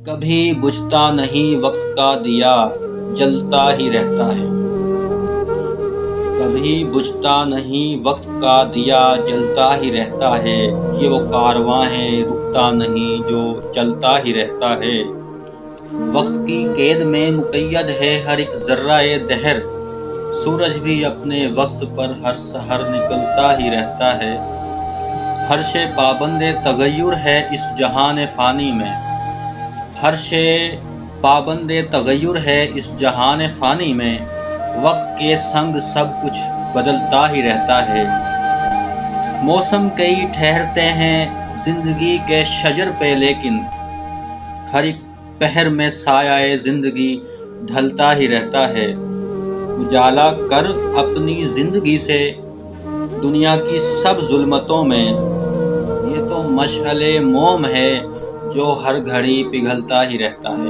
کبھی بجھتا نہیں وقت کا دیا جلتا ہی رہتا ہے۔ کبھی بجھتا نہیں وقت کا دیا جلتا ہی رہتا ہے۔ یہ وہ کارواں ہے رکتا نہیں جو چلتا ہی رہتا ہے۔ وقت کی قید میں مقید ہے ہر ایک ذرہ دہر۔ سورج بھی اپنے وقت پر ہر سحر نکلتا ہی رہتا ہے۔ ہر شے پابند تغیر ہے اس جہان فانی میں۔ ہر شے پابند تغیر ہے اس جہان فانی میں۔ وقت کے سنگ سب کچھ بدلتا ہی رہتا ہے۔ موسم کئی ٹھہرتے ہیں زندگی کے شجر پہ، لیکن ہر ایک پہر میں سایہ زندگی ڈھلتا ہی رہتا ہے۔ اجالا کر اپنی زندگی سے دنیا کی سب ظلمتوں میں، یہ تو مشعل موم ہے جو ہر گھڑی پگھلتا ہی رہتا ہے۔